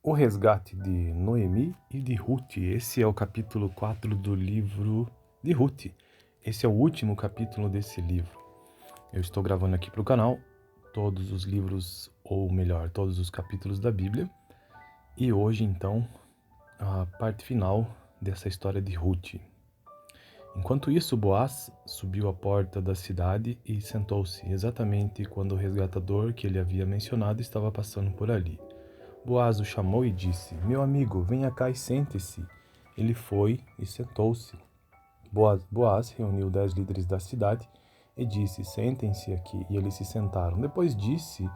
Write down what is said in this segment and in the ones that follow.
O resgate de Noemi e de Ruth. Esse é o capítulo 4 do livro de Ruth. Esse é o último capítulo desse livro. Eu estou gravando aqui para o canal todos os livros, ou melhor, todos os capítulos da Bíblia. E hoje, então, a parte final dessa história de Ruth. Enquanto isso, Boaz subiu à porta da cidade e sentou-se, exatamente quando o resgatador que ele havia mencionado estava passando por ali. Boaz o chamou e disse: "Meu amigo, venha cá e sente-se." Ele foi e sentou-se. Boaz reuniu 10 líderes da cidade e disse: "Sentem-se aqui." E eles se sentaram. Depois disse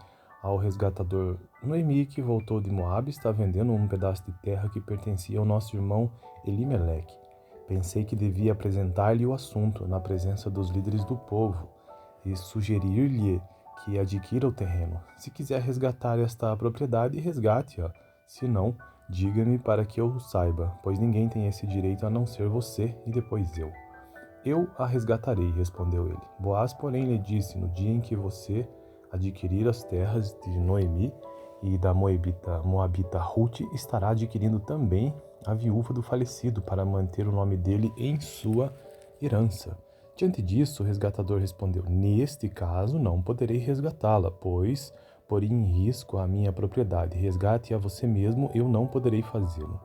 ao resgatador: "Noemi, que voltou de Moabe, está vendendo um pedaço de terra que pertencia ao nosso irmão Elimeleque. Pensei que devia apresentar-lhe o assunto na presença dos líderes do povo e sugerir-lhe que adquira o terreno. Se quiser resgatar esta propriedade, resgate-a. Se não, diga-me para que eu o saiba, pois ninguém tem esse direito a não ser você e depois eu." "Eu a resgatarei", respondeu ele. Boaz, porém, lhe disse: "No dia em que você adquirir as terras de Noemi e da Moabita Ruth, estará adquirindo também a viúva do falecido, para manter o nome dele em sua herança." Diante disso, o resgatador respondeu: "Neste caso, não poderei resgatá-la, pois poria em risco a minha propriedade. Resgate-a você mesmo, eu não poderei fazê-lo."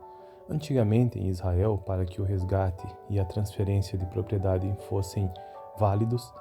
Antigamente, em Israel, para que o resgate e a transferência de propriedade fossem válidos,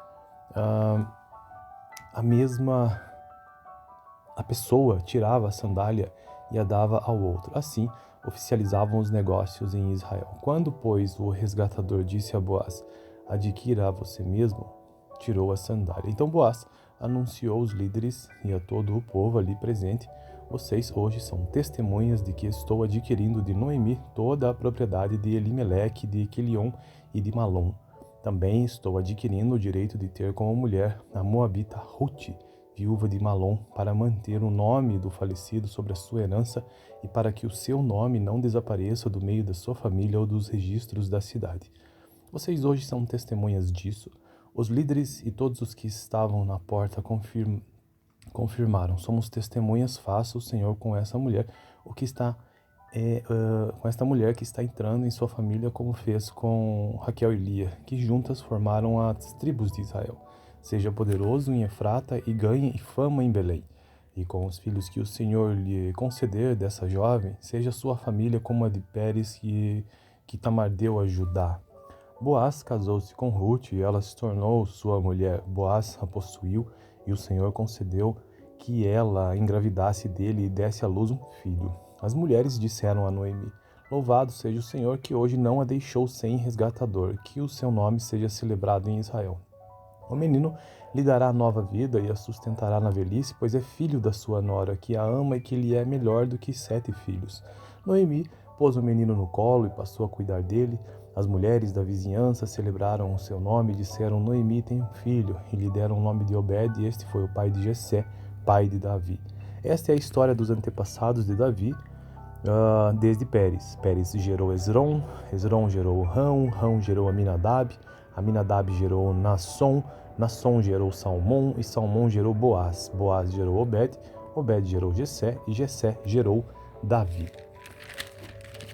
a pessoa tirava a sandália e a dava ao outro. Assim, oficializavam os negócios em Israel. Quando, pois, o resgatador disse a Boaz: "Adquira a você mesmo", tirou a sandália. Então Boaz anunciou aos líderes e a todo o povo ali presente: "Vocês hoje são testemunhas de que estou adquirindo de Noemi toda a propriedade de Elimeleque, de Quelion e de Malom. Também estou adquirindo o direito de ter como mulher a Moabita Ruth, viúva de Malom, para manter o nome do falecido sobre a sua herança e para que o seu nome não desapareça do meio da sua família ou dos registros da cidade. Vocês hoje são testemunhas disso." Os líderes e todos os que estavam na porta confirmaram: "Somos testemunhas, faça o Senhor com essa mulher com esta mulher que está entrando em sua família, como fez com Raquel e Lia, que juntas formaram as tribos de Israel. Seja poderoso em Efrata e ganhe fama em Belém. E com os filhos que o Senhor lhe conceder dessa jovem, seja sua família como a de Pérez, que Tamar deu a Judá." Boaz casou-se com Ruth e ela se tornou sua mulher. Boaz a possuiu e o Senhor concedeu que ela engravidasse dele e desse à luz um filho. As mulheres disseram a Noemi: "Louvado seja o Senhor, que hoje não a deixou sem resgatador, que o seu nome seja celebrado em Israel. O menino lhe dará nova vida e a sustentará na velhice, pois é filho da sua nora, que a ama e que lhe é melhor do que 7 filhos." Noemi pôs o menino no colo e passou a cuidar dele. As mulheres da vizinhança celebraram o seu nome e disseram: "Noemi tem um filho." E lhe deram o nome de Obed, e este foi o pai de Jessé, pai de Davi. Esta é a história dos antepassados de Davi, desde Pérez. Pérez gerou Esrom, Esrom gerou Rão, Rão gerou Aminadab, Aminadab gerou Nasson, Nasson gerou Salmão, e Salmão gerou Boaz, Boaz gerou Obed, Obed gerou Jessé, e Jessé gerou Davi.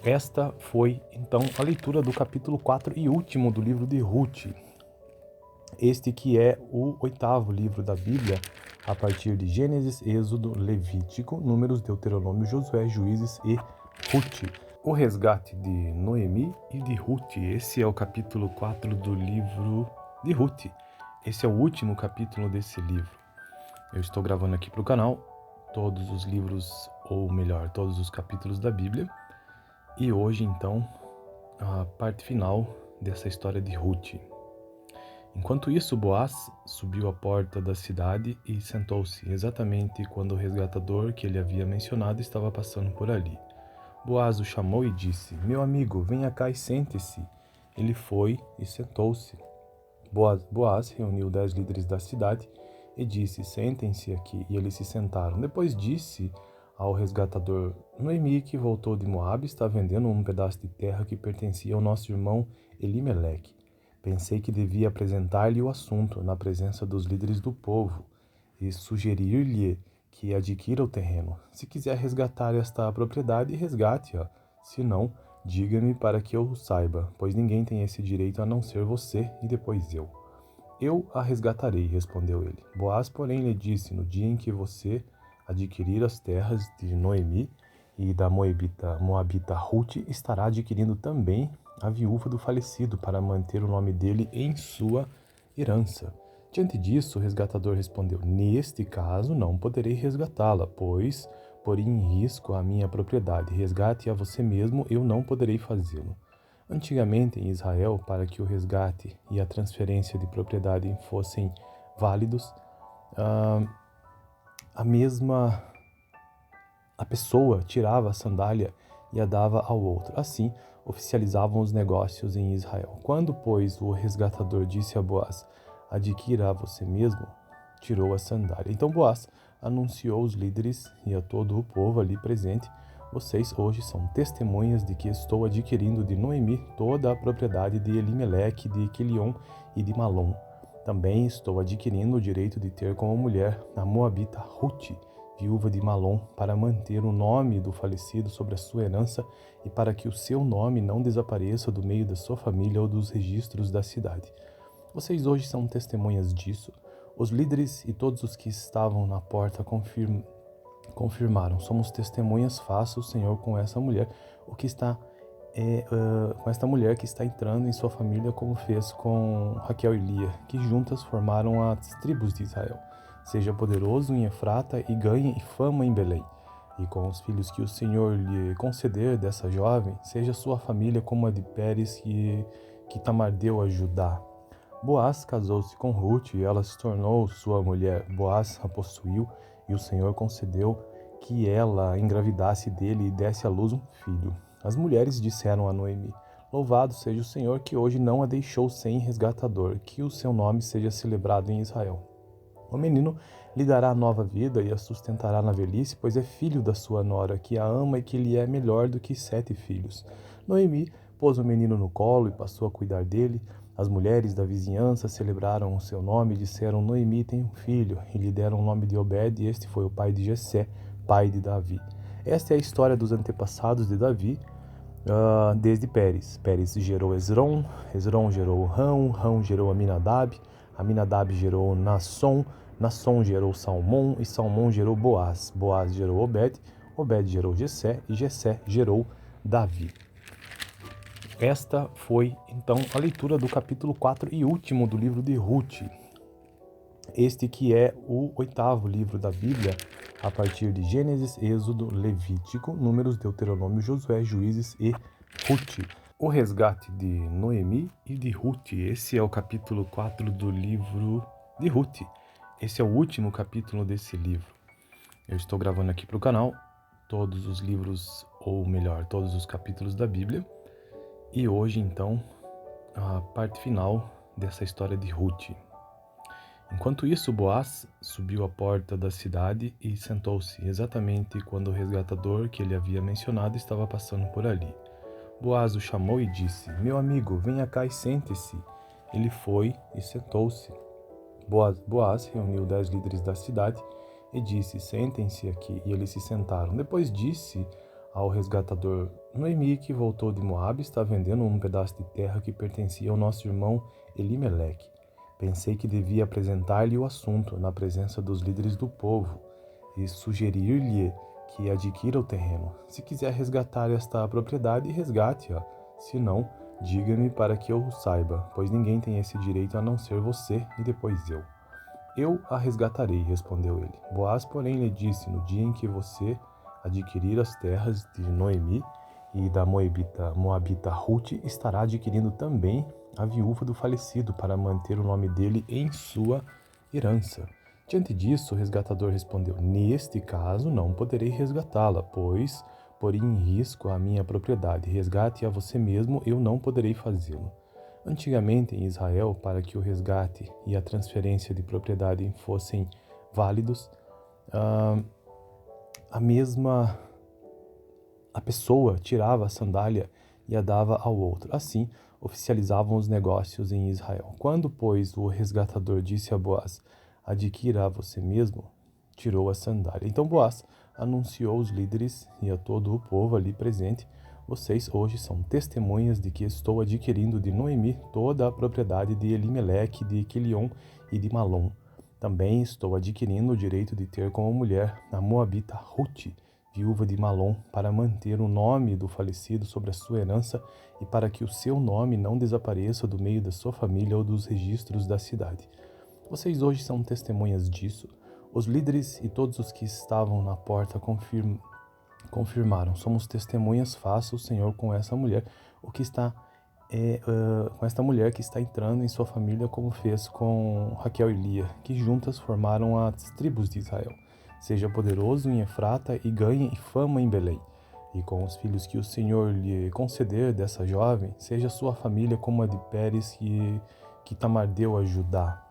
Esta foi, então, a leitura do capítulo 4 e último do livro de Ruth. Este que é o 8º livro da Bíblia, a partir de Gênesis, Êxodo, Levítico, Números, Deuteronômio, Josué, Juízes e Ruth. O resgate de Noemi e de Ruth. Esse é o capítulo 4 do livro de Ruth. Esse é o último capítulo desse livro. Eu estou gravando aqui para o canal todos os livros, ou melhor, todos os capítulos da Bíblia. E hoje, então, a parte final dessa história de Ruth. Enquanto isso, Boaz subiu à porta da cidade e sentou-se, exatamente quando o resgatador que ele havia mencionado estava passando por ali. Boaz o chamou e disse: "Meu amigo, venha cá e sente-se." Ele foi e sentou-se. Boaz reuniu 10 líderes da cidade e disse: "Sentem-se aqui." E eles se sentaram. Depois disse ao resgatador: "Noemi, que voltou de Moabe, está vendendo um pedaço de terra que pertencia ao nosso irmão Elimeleque. Pensei que devia apresentar-lhe o assunto na presença dos líderes do povo e sugerir-lhe que adquira o terreno. Se quiser resgatar esta propriedade, resgate-a. Se não, diga-me para que eu saiba, pois ninguém tem esse direito a não ser você e depois eu. Eu a resgatarei, respondeu ele. Boaz, porém, lhe disse: no dia em que você adquirir as terras de Noemi e da Moabita Ruth, estará adquirindo também a viúva do falecido, para manter o nome dele em sua herança. Diante disso, o resgatador respondeu: neste caso, não poderei resgatá-la, pois porei em risco a minha propriedade. Resgate a você mesmo, eu não poderei fazê-lo. Antigamente, em Israel, para que o resgate e a transferência de propriedade fossem válidos, ah, a pessoa tirava a sandália e a dava ao outro. Assim, oficializavam os negócios em Israel. Quando, pois, o resgatador disse a Boaz: adquira a você mesmo, tirou a sandália. Então Boaz anunciou aos líderes e a todo o povo ali presente: vocês hoje são testemunhas de que estou adquirindo de Noemi toda a propriedade de Elimeleque, de Quilion e de Malom. Também estou adquirindo o direito de ter como mulher a Moabita Ruth, viúva de Malom, para manter o nome do falecido sobre a sua herança e para que o seu nome não desapareça do meio da sua família ou dos registros da cidade. Vocês hoje são testemunhas disso. Os líderes e todos os que estavam na porta confirmaram: somos testemunhas, faça o Senhor com essa mulher o que está com esta mulher que está entrando em sua família, como fez com Raquel e Lia, que juntas formaram as tribos de Israel. Seja poderoso em Efrata e ganhe fama em Belém. E com os filhos que o Senhor lhe conceder dessa jovem, seja sua família como a de Pérez, que Tamar deu a Judá. Boaz casou-se com Ruth e ela se tornou sua mulher. Boaz a possuiu e o Senhor concedeu que ela engravidasse dele e desse à luz um filho. As mulheres disseram a Noemi: louvado seja o Senhor que hoje não a deixou sem resgatador, que o seu nome seja celebrado em Israel. O menino lhe dará nova vida e a sustentará na velhice, pois é filho da sua nora, que a ama e que lhe é melhor do que 7 filhos. Noemi pôs o menino no colo e passou a cuidar dele. As mulheres da vizinhança celebraram o seu nome e disseram: Noemi tem um filho, e lhe deram o nome de Obed, e este foi o pai de Jessé, pai de Davi. Esta é a história dos antepassados de Davi, desde Pérez. Pérez gerou Hezron, Hezron gerou Rão, Rão gerou Aminadab, Aminadab gerou Nasson, Nasson gerou Salmão, e Salmão gerou Boaz, Boaz gerou Obed, Obed gerou Jessé, e Jessé gerou Davi. Esta foi, então, a leitura do capítulo 4 e último do livro de Ruth. Este que é o 8º livro da Bíblia, a partir de Gênesis, Êxodo, Levítico, Números, Deuteronômio, Josué, Juízes e Ruth. O resgate de Noemi e de Ruth. Esse é o capítulo 4 do livro de Ruth. Esse é o último capítulo desse livro. Eu estou gravando aqui para o canal todos os livros, ou melhor, todos os capítulos da Bíblia. E hoje, então, a parte final dessa história de Ruth. Enquanto isso, Boaz subiu à porta da cidade e sentou-se, exatamente quando o resgatador que ele havia mencionado estava passando por ali. Boaz o chamou e disse: meu amigo, venha cá e sente-se. Ele foi e sentou-se. Boaz reuniu 10 líderes da cidade e disse: sentem-se aqui. E eles se sentaram. Depois disse ao resgatador: Noemi, que voltou de Moabe, está vendendo um pedaço de terra que pertencia ao nosso irmão Elimeleque. Pensei que devia apresentar-lhe o assunto na presença dos líderes do povo e sugerir-lhe que adquira o terreno. Se quiser resgatar esta propriedade, resgate-a. Se não, diga-me para que eu saiba, pois ninguém tem esse direito a não ser você e depois eu. Eu a resgatarei, respondeu ele. Boaz, porém, lhe disse: no dia em que você adquirir as terras de Noemi e da Moabita Ruth, estará adquirindo também a viúva do falecido, para manter o nome dele em sua herança. Diante disso, o resgatador respondeu: neste caso, não poderei resgatá-la, pois porei em risco a minha propriedade. Resgate a você mesmo, eu não poderei fazê-lo. Antigamente, em Israel, para que o resgate e a transferência de propriedade fossem válidos, a pessoa tirava a sandália e a dava ao outro. Assim, oficializavam os negócios em Israel. Quando, pois, o resgatador disse a Boaz: adquira a você mesmo, tirou a sandália. Então Boaz anunciou aos líderes e a todo o povo ali presente: vocês hoje são testemunhas de que estou adquirindo de Noemi toda a propriedade de Elimeleque, de Quilion e de Malom. Também estou adquirindo o direito de ter como mulher a moabita Ruth, viúva de Malom, para manter o nome do falecido sobre a sua herança e para que o seu nome não desapareça do meio da sua família ou dos registros da cidade. Vocês hoje são testemunhas disso. Os líderes e todos os que estavam na porta confirmaram: somos testemunhas, faça o Senhor com essa mulher o que está com esta mulher que está entrando em sua família, como fez com Raquel e Lia, que juntas formaram as tribos de Israel. Seja poderoso em Efrata e ganhe fama em Belém. E com os filhos que o Senhor lhe conceder dessa jovem, seja sua família como a de Pérez que Tamar deu a Judá.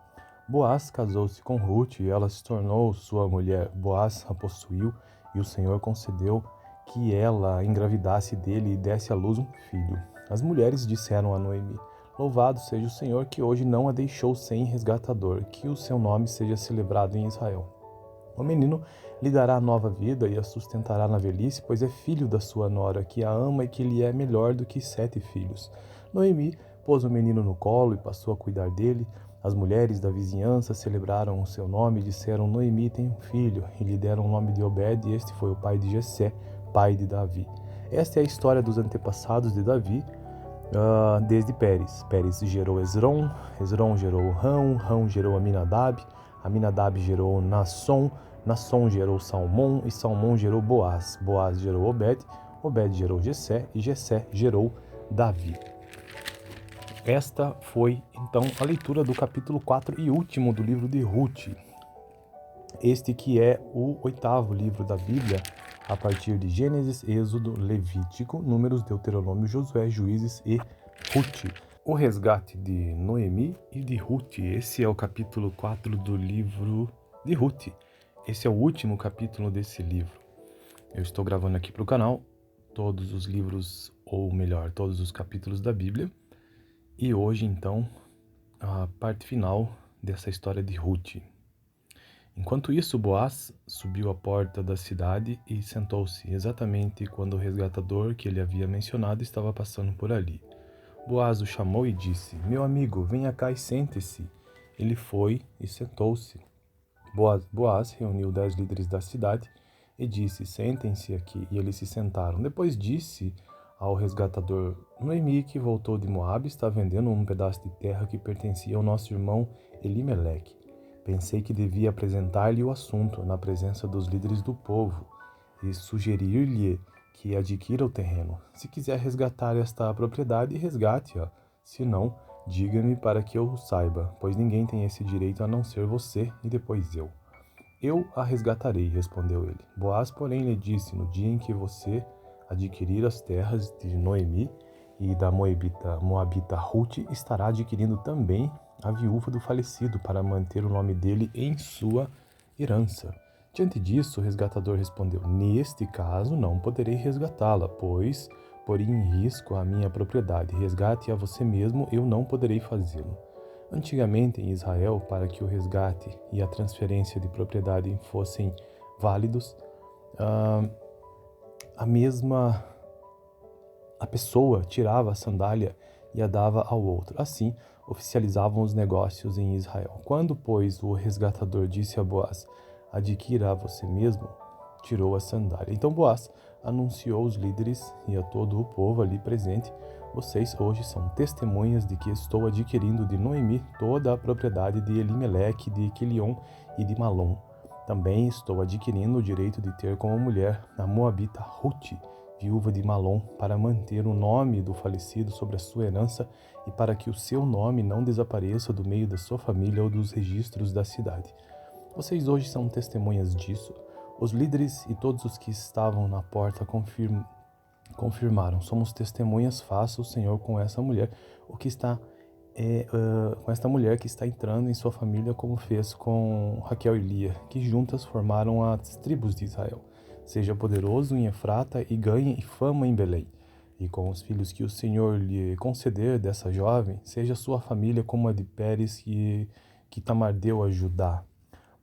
Boaz casou-se com Ruth e ela se tornou sua mulher. Boaz a possuiu e o Senhor concedeu que ela engravidasse dele e desse à luz um filho. As mulheres disseram a Noemi: louvado seja o Senhor que hoje não a deixou sem resgatador, que o seu nome seja celebrado em Israel. O menino lhe dará nova vida e a sustentará na velhice, pois é filho da sua nora, que a ama e que lhe é melhor do que 7 filhos. Noemi pôs o menino no colo e passou a cuidar dele. As mulheres da vizinhança celebraram o seu nome e disseram: Noemi tem um filho, e lhe deram o nome de Obed, e este foi o pai de Jessé, pai de Davi. Esta é a história dos antepassados de Davi, desde Pérez. Pérez gerou Esrom, Esrom gerou Rão, Rão gerou Aminadab, Aminadab gerou Nasson, Nasson gerou Salmão, e Salmão gerou Boaz, Boaz gerou Obed, Obed gerou Jessé, e Jessé gerou Davi. Esta foi, então, a leitura do capítulo 4 e último do livro de Ruth. Este que é o 8º livro da Bíblia, a partir de Gênesis, Êxodo, Levítico, Números, Deuteronômio, Josué, Juízes e Ruth. O resgate de Noemi e de Ruth. Esse é o capítulo 4 do livro de Ruth. Esse é o último capítulo desse livro. Eu estou gravando aqui para o canal todos os livros, ou melhor, todos os capítulos da Bíblia. E hoje, então, a parte final dessa história de Ruth. Enquanto isso, Boaz subiu à porta da cidade e sentou-se, exatamente quando o resgatador que ele havia mencionado estava passando por ali. Boaz o chamou e disse: meu amigo, venha cá e sente-se. Ele foi e sentou-se. Boaz reuniu 10 líderes da cidade e disse: sentem-se aqui. E eles se sentaram. Depois disse ao resgatador: Noemi, que voltou de Moabe, está vendendo um pedaço de terra que pertencia ao nosso irmão Elimeleque. Pensei que devia apresentar-lhe o assunto na presença dos líderes do povo e sugerir-lhe que adquira o terreno. Se quiser resgatar esta propriedade, resgate-a. Se não, diga-me para que eu saiba, pois ninguém tem esse direito a não ser você e depois eu. Eu a resgatarei, respondeu ele. Boaz, porém, lhe disse: no dia em que você adquirir as terras de Noemi e da Moabita Ruth, estará adquirindo também a viúva do falecido, para manter o nome dele em sua herança. Diante disso, o resgatador respondeu: neste caso não poderei resgatá-la, pois poria em risco a minha propriedade. Resgate a você mesmo, eu não poderei fazê-lo. Antigamente, em Israel, para que o resgate e a transferência de propriedade fossem válidos, a pessoa tirava a sandália e a dava ao outro. Assim, oficializavam os negócios em Israel. Quando, pois, o resgatador disse a Boaz: adquira a você mesmo, tirou a sandália. Então Boaz anunciou aos líderes e a todo o povo ali presente: vocês hoje são testemunhas de que estou adquirindo de Noemi toda a propriedade de Elimeleque, de Quilion e de Malom. Também estou adquirindo o direito de ter como mulher a moabita Ruth, viúva de Malom, para manter o nome do falecido sobre a sua herança e para que o seu nome não desapareça do meio da sua família ou dos registros da cidade. Vocês hoje são testemunhas disso. Os líderes e todos os que estavam na porta confirmaram: somos testemunhas, faça o Senhor com essa mulher o que está com esta mulher que está entrando em sua família, como fez com Raquel e Lia, que juntas formaram as tribos de Israel. Seja poderoso em Efrata e ganhe fama em Belém. E com os filhos que o Senhor lhe conceder dessa jovem, seja sua família como a de Pérez que Tamar deu a Judá.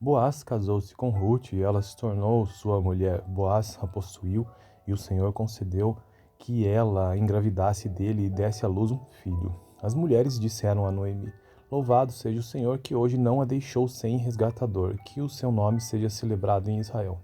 Boaz casou-se com Rute e ela se tornou sua mulher. Boaz a possuiu e o Senhor concedeu que ela engravidasse dele e desse à luz um filho. As mulheres disseram a Noemi: Louvado seja o Senhor que hoje não a deixou sem resgatador, que o seu nome seja celebrado em Israel.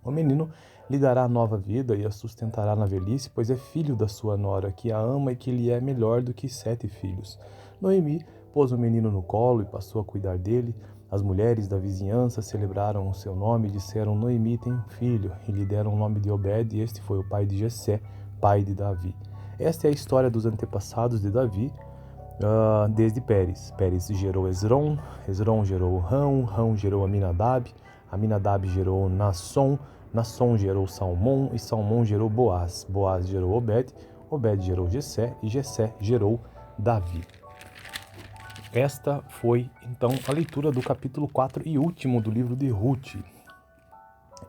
O menino lhe dará nova vida e a sustentará na velhice, pois é filho da sua nora, que a ama e que lhe é melhor do que 7 filhos. Noemi pôs o menino no colo e passou a cuidar dele. As mulheres da vizinhança celebraram o seu nome e disseram: Noemi tem um filho, e lhe deram o nome de Obed, e este foi o pai de Jessé, pai de Davi. Esta é a história dos antepassados de Davi, desde Pérez. Pérez gerou Hezron, Hezron gerou Rão, Rão gerou Aminadab, Aminadab gerou Nasson, Nasson gerou Salmão, e Salmão gerou Boaz, Boaz gerou Obed, Obed gerou Jessé, e Jessé gerou Davi. Esta foi, então, a leitura do capítulo 4 e último do livro de Ruth.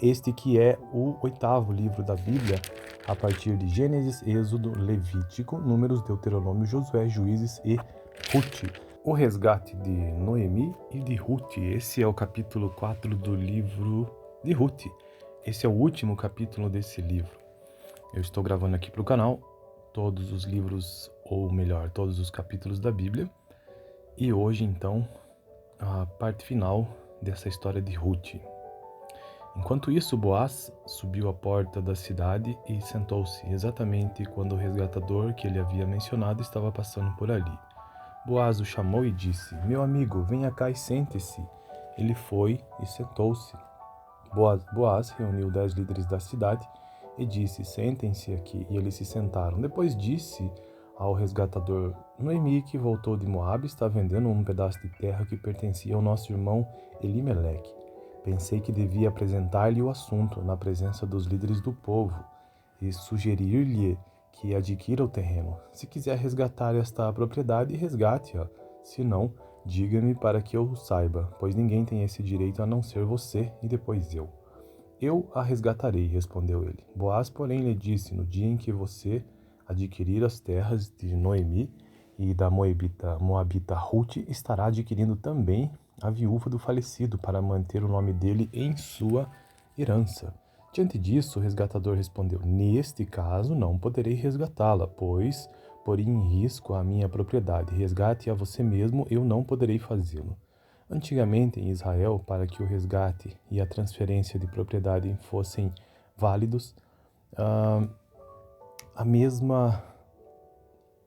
Este que é o 8º livro da Bíblia, a partir de Gênesis, Êxodo, Levítico, Números, Deuteronômio, Josué, Juízes e Ruth. O resgate de Noemi e de Ruth. Esse é o capítulo 4 do livro de Ruth. Esse é o último capítulo desse livro. Eu estou gravando aqui para o canal todos os livros, ou melhor, todos os capítulos da Bíblia. E hoje, então, a parte final dessa história de Ruth. Enquanto isso, Boaz subiu à porta da cidade e sentou-se, exatamente quando o resgatador que ele havia mencionado estava passando por ali. Boaz o chamou e disse: Meu amigo, venha cá e sente-se. Ele foi e sentou-se. Boaz reuniu 10 líderes da cidade e disse: Sentem-se aqui. E eles se sentaram. Depois disse ao resgatador: Noemi, que voltou de Moabe, está vendendo um pedaço de terra que pertencia ao nosso irmão Elimeleque. Pensei que devia apresentar-lhe o assunto na presença dos líderes do povo e sugerir-lhe que adquira o terreno. Se quiser resgatar esta propriedade, resgate-a. Se não, diga-me para que eu saiba, pois ninguém tem esse direito a não ser você e depois eu. Eu a resgatarei, respondeu ele. Boaz, porém, lhe disse: No dia em que você adquirir as terras de Noemi e da Moabita Ruth, estará adquirindo também a viúva do falecido, para manter o nome dele em sua herança. Diante disso, o resgatador respondeu: Neste caso, não poderei resgatá-la, pois poria em risco a minha propriedade. Resgate a você mesmo, eu não poderei fazê-lo. Antigamente, em Israel, para que o resgate e a transferência de propriedade fossem válidos,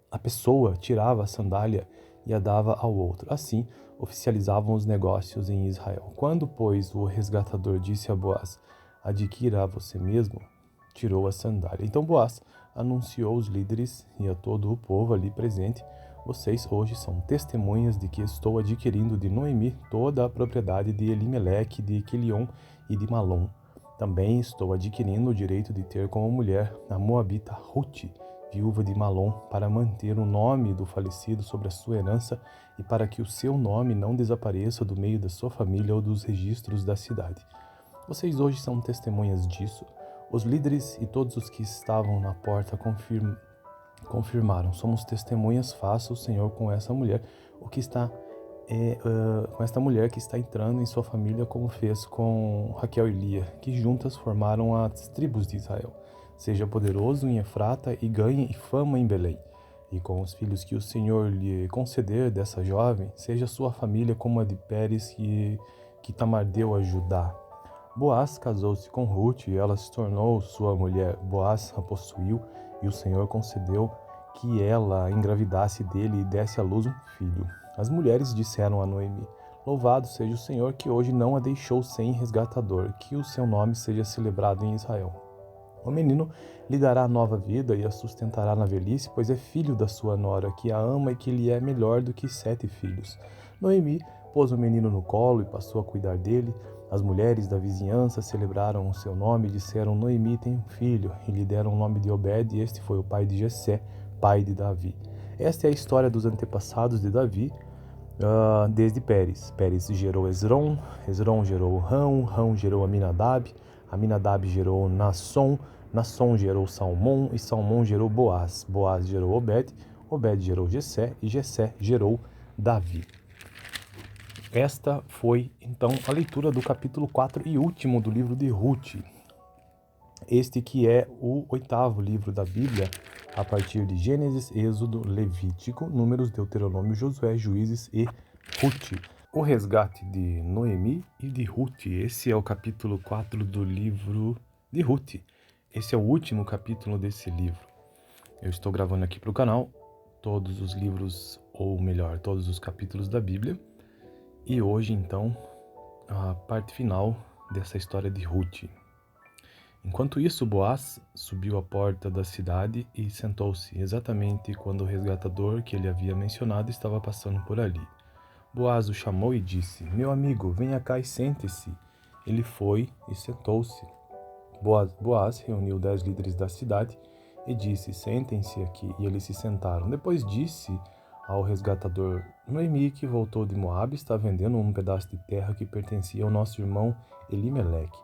a pessoa tirava a sandália e a dava ao outro. Assim, oficializavam os negócios em Israel. Quando, pois, o resgatador disse a Boaz: Adquira a você mesmo, tirou a sandália. Então Boaz anunciou aos líderes e a todo o povo ali presente: Vocês hoje são testemunhas de que estou adquirindo de Noemi toda a propriedade de Elimeleque, de Quilion e de Malom. Também estou adquirindo o direito de ter como mulher a Moabita Ruth, viúva de Malom, para manter o nome do falecido sobre a sua herança e para que o seu nome não desapareça do meio da sua família ou dos registros da cidade. Vocês hoje são testemunhas disso. Os líderes e todos os que estavam na porta confirmaram: Somos testemunhas, faça o Senhor com essa mulher o que está com esta mulher que está entrando em sua família, como fez com Raquel e Lia, que juntas formaram as tribos de Israel. Seja poderoso em Efrata e ganhe fama em Belém. E com os filhos que o Senhor lhe conceder dessa jovem, seja sua família como a de Pérez, que Tamar deu a Judá. Boaz casou-se com Ruth e ela se tornou sua mulher. Boaz a possuiu e o Senhor concedeu que ela engravidasse dele e desse à luz um filho. As mulheres disseram a Noemi: Louvado seja o Senhor que hoje não a deixou sem resgatador, que o seu nome seja celebrado em Israel. O menino lhe dará nova vida e a sustentará na velhice, pois é filho da sua nora, que a ama e que lhe é melhor do que 7 filhos. Noemi pôs o menino no colo e passou a cuidar dele. As mulheres da vizinhança celebraram o seu nome e disseram: Noemi tem um filho, e lhe deram o nome de Obed, e este foi o pai de Jessé, pai de Davi. Esta é a história dos antepassados de Davi, desde Pérez. Pérez gerou Hezron, Hezron gerou Rão, Rão gerou Aminadab, Aminadab gerou Nasson, Nasson gerou Salmão, e Salmão gerou Boaz, Boaz gerou Obed, Obed gerou Jessé, e Jessé gerou Davi. Esta foi, então, a leitura do capítulo 4 e último do livro de Ruth. Este que é o 8º livro da Bíblia, a partir de Gênesis, Êxodo, Levítico, Números, Deuteronômio, Josué, Juízes e Ruth. O resgate de Noemi e de Ruth. Esse é o capítulo 4 do livro de Ruth. Esse é o último capítulo desse livro. Eu estou gravando aqui para o canal todos os livros, ou melhor, todos os capítulos da Bíblia. E hoje, então, a parte final dessa história de Ruth. Enquanto isso, Boaz subiu à porta da cidade e sentou-se, exatamente quando o resgatador que ele havia mencionado estava passando por ali. Boaz o chamou e disse: "Meu amigo, venha cá e sente-se." Ele foi e sentou-se. Boaz reuniu 10 líderes da cidade e disse: "Sentem-se aqui." E eles se sentaram. Depois disse ao resgatador: "Noemi, que voltou de Moabe, está vendendo um pedaço de terra que pertencia ao nosso irmão Elimeleque.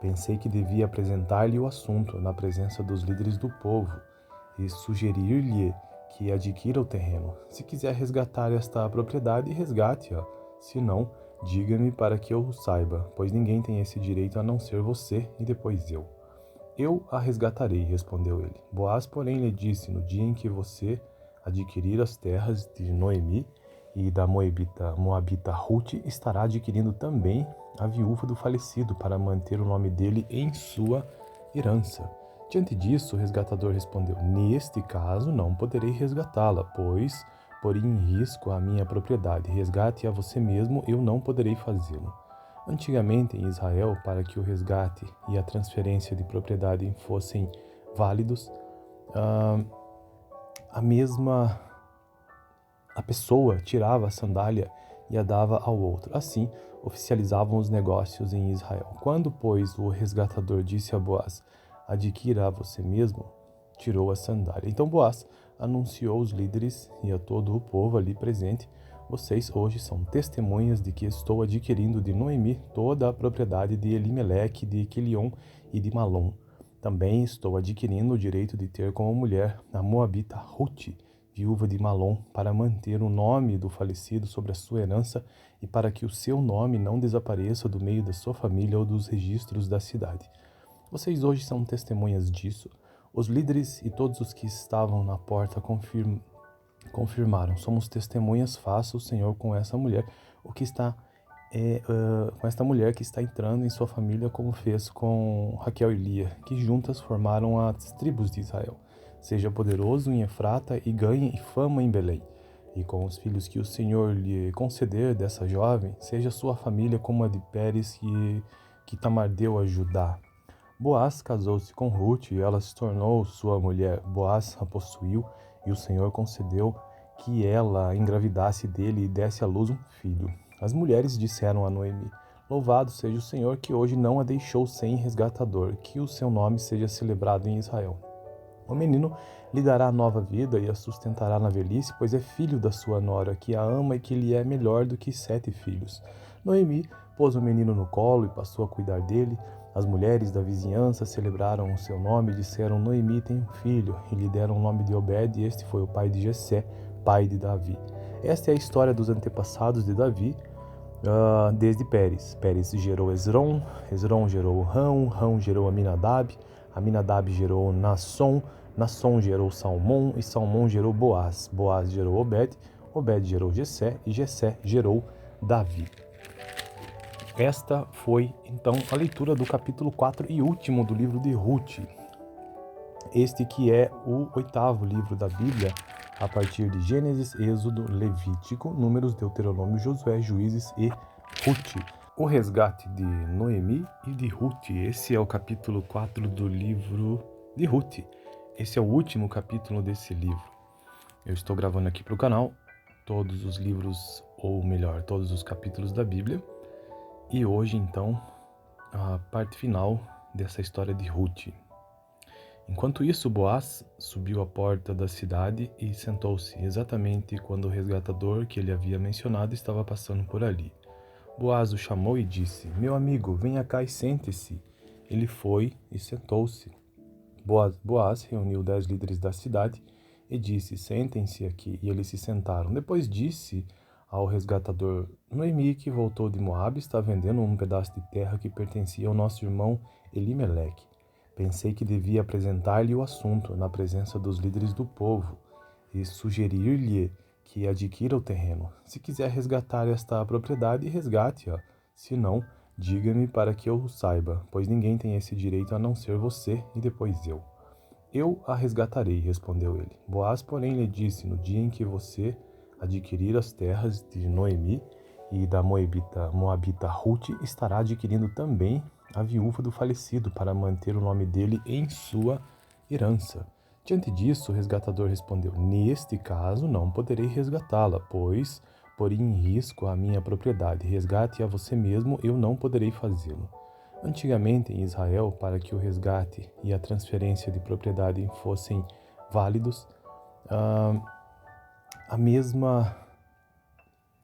Pensei que devia apresentar-lhe o assunto na presença dos líderes do povo e sugerir-lhe que adquira o terreno. Se quiser resgatar esta propriedade, resgate-a. Se não, diga-me para que eu o saiba, pois ninguém tem esse direito a não ser você e depois eu." "Eu a resgatarei", respondeu ele. Boaz, porém, lhe disse: "No dia em que você adquirir as terras de Noemi e da Moabita Ruth, estará adquirindo também a viúva do falecido, para manter o nome dele em sua herança." Diante disso, o resgatador respondeu: "Neste caso, não poderei resgatá-la, pois poria em risco a minha propriedade. Resgate a você mesmo, eu não poderei fazê-lo." Antigamente, em Israel, para que o resgate e a transferência de propriedade fossem válidos, a pessoa tirava a sandália e a dava ao outro. Assim, oficializavam os negócios em Israel. Quando, pois, o resgatador disse a Boaz: "Adquira a você mesmo", tirou a sandália. Então Boaz anunciou aos líderes e a todo o povo ali presente: "Vocês hoje são testemunhas de que estou adquirindo de Noemi toda a propriedade de Elimeleque, de Quilion e de Malom. Também estou adquirindo o direito de ter como mulher a Moabita Ruth, viúva de Malom, para manter o nome do falecido sobre a sua herança e para que o seu nome não desapareça do meio da sua família ou dos registros da cidade. Vocês hoje são testemunhas disso." Os líderes e todos os que estavam na porta confirmaram: "Somos testemunhas, faça o Senhor com essa mulher o que está com esta mulher que está entrando em sua família, como fez com Raquel e Lia, que juntas formaram as tribos de Israel. Seja poderoso em Efrata e ganhe fama em Belém. E com os filhos que o Senhor lhe conceder dessa jovem, seja sua família como a de Pérez que Tamar deu a Judá." Boaz casou-se com Ruth e ela se tornou sua mulher. Boaz a possuiu e o Senhor concedeu que ela engravidasse dele e desse à luz um filho. As mulheres disseram a Noemi: "Louvado seja o Senhor que hoje não a deixou sem resgatador, que o seu nome seja celebrado em Israel. O menino lhe dará nova vida e a sustentará na velhice, pois é filho da sua nora, que a ama e que lhe é melhor do que 7 filhos." Noemi pôs o menino no colo e passou a cuidar dele. As mulheres da vizinhança celebraram o seu nome e disseram: "Noemi tem um filho", e lhe deram o nome de Obed, e este foi o pai de Jessé, pai de Davi. Esta é a história dos antepassados de Davi, desde Pérez. Pérez gerou Esrom, Esrom gerou Rão, Rão gerou Aminadab, Aminadab gerou Nasson, Nasson gerou Salmão, e Salmão gerou Boaz, Boaz gerou Obed, Obed gerou Jessé, e Jessé gerou Davi. Esta foi, então, a leitura do capítulo 4 e último do livro de Ruth. Este que é o 8º livro da Bíblia, a partir de Gênesis, Êxodo, Levítico, Números, Deuteronômio, Josué, Juízes e Ruth. O resgate de Noemi e de Ruth. Esse é o capítulo 4 do livro de Ruth. Esse é o último capítulo desse livro. Eu estou gravando aqui para o canal todos os livros, ou melhor, todos os capítulos da Bíblia. E hoje, então, a parte final dessa história de Ruth. Enquanto isso, Boaz subiu à porta da cidade e sentou-se, exatamente quando o resgatador que ele havia mencionado estava passando por ali. Boaz o chamou e disse: "Meu amigo, venha cá e sente-se." Ele foi e sentou-se. Boaz reuniu 10 líderes da cidade e disse: "Sentem-se aqui." E eles se sentaram. Depois disse ao resgatador: Noemi, que voltou de Moabe, está vendendo um pedaço de terra que pertencia ao nosso irmão Elimeleque. Pensei que devia apresentar-lhe o assunto na presença dos líderes do povo e sugerir-lhe que adquira o terreno. Se quiser resgatar esta propriedade, resgate-a. Se não, diga-me para que eu saiba, pois ninguém tem esse direito a não ser você e depois eu. Eu a resgatarei, respondeu ele. Boaz, porém, lhe disse: no dia em que você adquirir as terras de Noemi e da Moabita Ruth, estará adquirindo também a viúva do falecido, para manter o nome dele em sua herança. Diante disso, o resgatador respondeu: neste caso, não poderei resgatá-la, pois poria em risco a minha propriedade. Resgate a você mesmo, eu não poderei fazê-lo. Antigamente, em Israel, para que o resgate e a transferência de propriedade fossem válidos,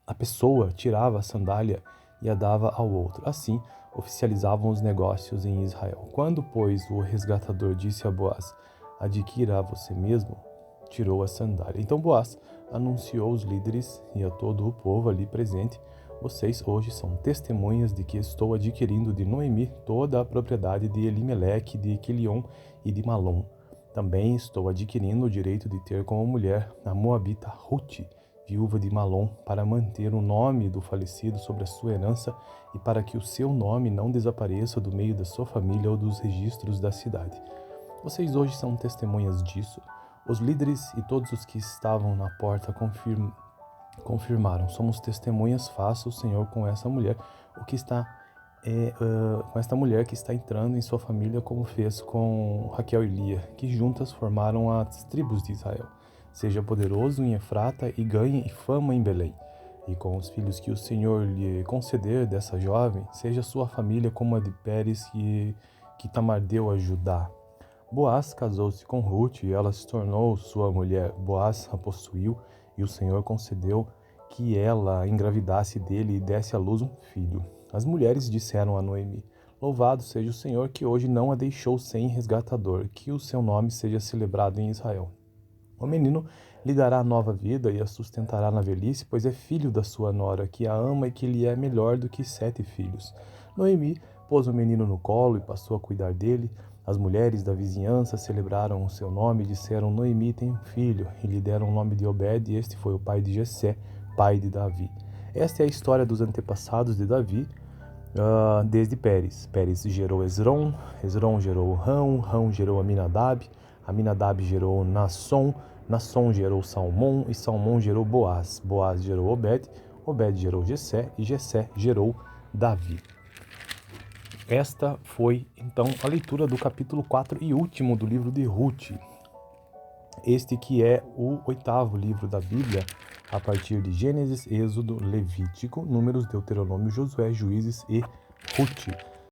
a pessoa tirava a sandália e a dava ao outro. Assim, oficializavam os negócios em Israel. Quando, pois, o resgatador disse a Boaz: adquira a você mesmo, tirou a sandália. Então Boaz anunciou aos líderes e a todo o povo ali presente: vocês hoje são testemunhas de que estou adquirindo de Noemi toda a propriedade de Elimeleque, de Quilion e de Malom. Também estou adquirindo o direito de ter como mulher a Moabita Ruth, viúva de Malom, para manter o nome do falecido sobre a sua herança e para que o seu nome não desapareça do meio da sua família ou dos registros da cidade. Vocês hoje são testemunhas disso. Os líderes e todos os que estavam na porta confirmaram: somos testemunhas, faça o Senhor com essa mulher o que está com esta mulher que está entrando em sua família, como fez com Raquel e Lia, que juntas formaram as tribos de Israel. Seja poderoso em Efrata e ganhe fama em Belém. E com os filhos que o Senhor lhe conceder dessa jovem, seja sua família como a de Pérez, que Tamar deu a Judá. Boaz casou-se com Ruth e ela se tornou sua mulher. Boaz a possuiu e o Senhor concedeu que ela engravidasse dele e desse à luz um filho. As mulheres disseram a Noemi: louvado seja o Senhor que hoje não a deixou sem resgatador, que o seu nome seja celebrado em Israel. O menino lhe dará nova vida e a sustentará na velhice, pois é filho da sua nora, que a ama e que lhe é melhor do que 7 filhos. Noemi pôs o menino no colo e passou a cuidar dele. As mulheres da vizinhança celebraram o seu nome e disseram: Noemi tem um filho, e lhe deram o nome de Obed, e este foi o pai de Jessé, pai de Davi. Esta é a história dos antepassados de Davi, desde Pérez. Pérez gerou Esrom, Esrom gerou Rão, Rão gerou Aminadab, Aminadab gerou Nasson, Nasson gerou Salmão, e Salmão gerou Boaz, Boaz gerou Obed, Obed gerou Jessé, e Jessé gerou Davi. Esta foi, então, a leitura do capítulo 4 e último do livro de Ruth. Este que é o 8º livro da Bíblia, a partir de Gênesis, Êxodo, Levítico, Números, Deuteronômio, Josué, Juízes e Ruth.